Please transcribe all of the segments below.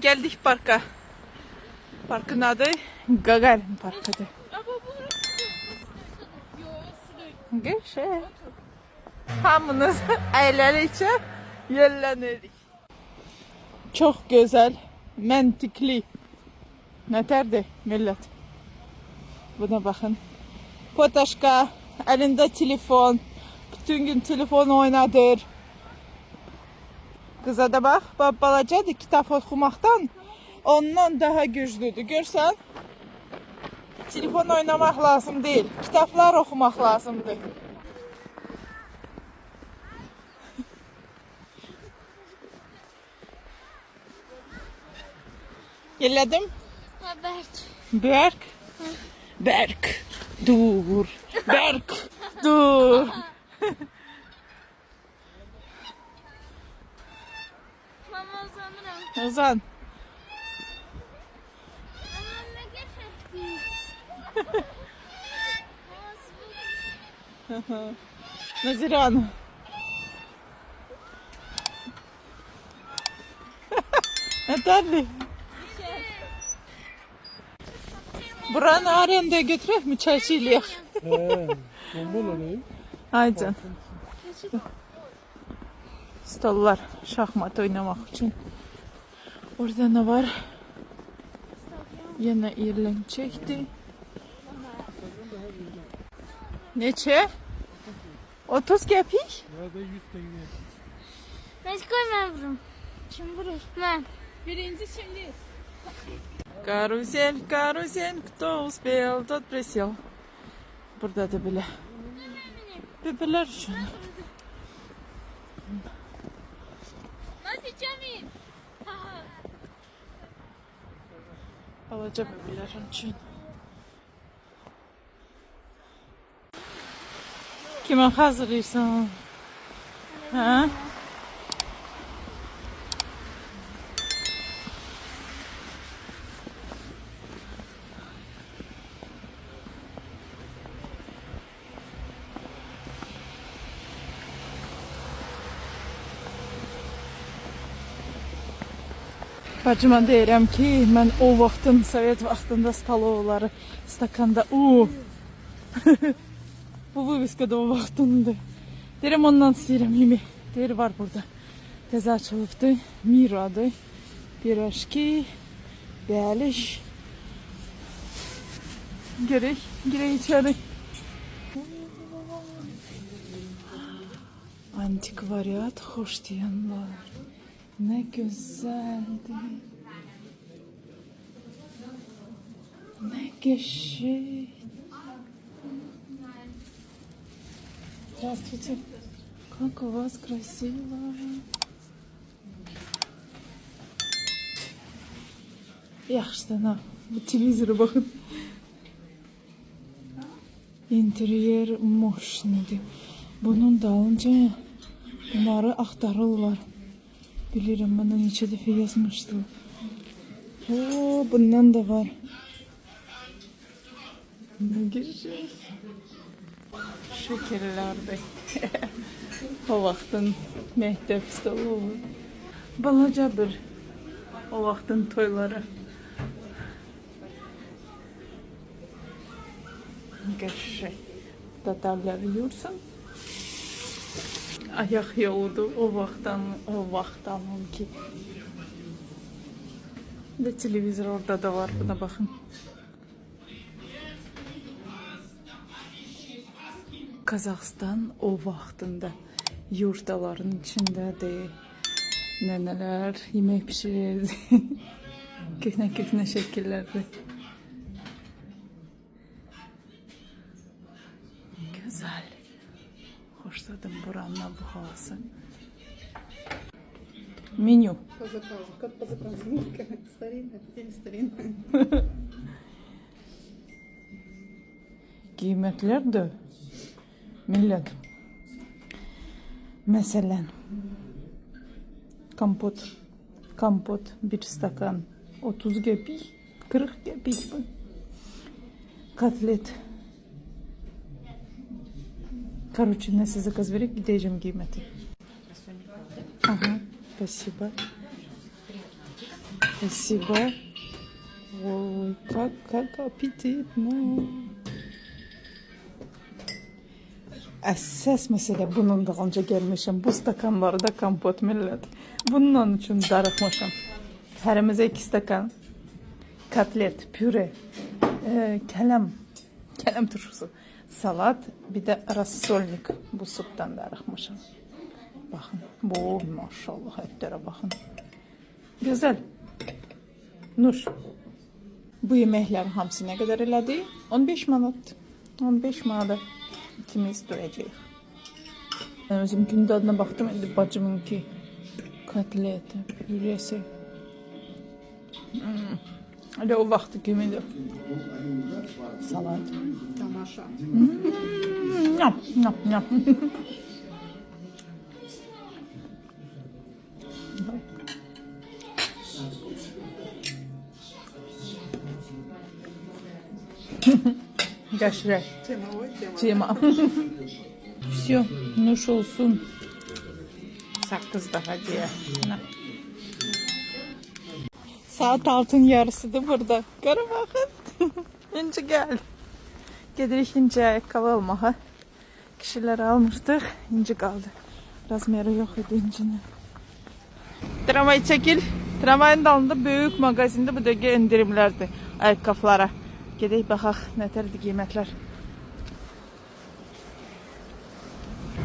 geldik parka. Parkın adı Gagarin Parkı'dır. Geçe. Hamınız eğlenince yerlenirik. Çok güzel, mantıklı. Neterdi millet? Buna bakın. Potaşka, elinde telefon. Bütün gün telefon oynadır. Kıza da bak, balacadır kitap okumaktan. Ondan daha güçlüdür. Görsən, telefon oynamak lazım değil. Kitaplar okumak lazımdır. Geledim. Berk. Berk. Dur. Berk. Dur. Mama uzanırım. Uzan. Mama ne geçersin? Nazire Hanım. Yeterli. Buranın arende götürek mi çay çiğliyor? Bombol alayım. Haydi. Stollar şahmat oynamak için. Orada ne var? Yine İrlen çekti. Neçe? 30 kepik? Ya da 100 tane. Ben koymam. Kim vurur? Ben. Birinci şimdi. Карусель, карусель, кто успел, тот присел. Burada da böyle. Bebeler için. Nasıl içemeyim? Balaca bebelerin için. Kime hazırlıyorsun? Ha? Bacıma deyirəm ki, mən o vaxtın, Sovet vaxtında stalovları stakanda, bu viskada o vaxtındır. Deyirəm ondan istəyirəm yemək. Deyir var burada. Təzə açılıbdır. Miradır. Piraşki, bəliş. Girək içəri. Antikvariat hoş diyenler. Ne güzeldi. Ne geçti. Здравствуйте. Как у вас красиво. Yaxşıdan ha. Bu televizora bakın. İnteriyer moşnidir. Bunun dalınca bunları aktarırlar. Bilirim bana neçə dəfə yazmışdı. Bundan da var. Ne güzel. Şekerlerdi. O vaxtın məktəb stolu. Balaca bir o vaxtın toyları. Gerçi detalları yursun. Ayak yoludu o vaxtdan ki. De televizor orada da var, buna bakın. Kazakistan o vaxtında yurdaların içindədir. Nənələr yemək pişirirdi. Köhnə şəkillərdi. Güzel. Hoşladım buranın bu havası. Menü. По заказу. Как по заказу. Старинная, не старинная. Qiymətlər də millət. Məsələn, kompot bir stakan 30 qəpik, 40 qəpik bu. Kotlet. Короче, на заказ верик, gideceğim giymeti. Ага, спасибо. Спасибо. Ой, как аппетитно. Əsas məsələ bunun dalınca gəlmişəm. Bu stakanlarda kompot millət. Bunun üçün darıxmışam. Hərimizə 2 stakan kotlet, püre, kələm turşusu, salat, bir də rasolnik. Bu supdan darıxmışam. Baxın, bu maşallah etlərə baxın. Gözəl. Nuş. Bu yeməklərin hamısı nə qədər elədi? 15 manat. 15 manat. İkimiz doyacağıq. Ben özüm günün adına baktım. Indi bacımınki kotleti, püresi. Öyle o vaxtı kimidir. Salat. Tamaşa. Yap, yap, yap. Gaşre. Tema. Все, nuş olsun. Sakız daha diye. Saat 6'ın yarısıdır burada. Görün bakın. İnci gel. Gedirik inci ayakkabı almağa. Kişiler almıştık. İnci kaldı. Razmeri yok idi incinin. Tramvay çekil. Tramvayın dalında büyük magazinde bu da indirimlerdi ayakkabılara. Gedək baxaq nətərdir qiymətlər.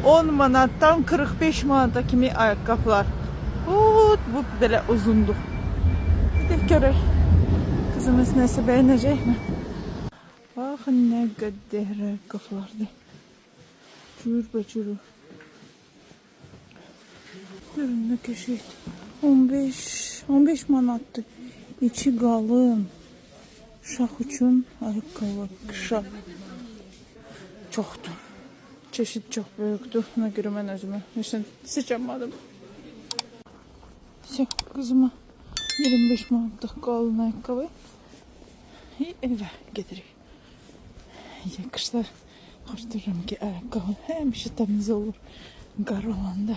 10 manatdan 45 manata kimi ayaqqabılar. Bu belə uzundur. Gedək görək. Qızımız nəsə bəyənəcəkmi? Baxın nə qədər ayaqqabılardır. Cürbəcürü. Görün nə qəşəngdir. 15 manatdır. İçi qalın. Uşaq üçün ayaqqabı, qışa çoxdur. Çeşid çox böyükdür. Buna görə mən özümü heç nə seçəmədim. Qızıma 25 manatlıq qalın ayaqqabı. Evə gedirik. Qışlar xoşdururam ki, ayaqqabı həmişə təmiz olur. Qar olanda.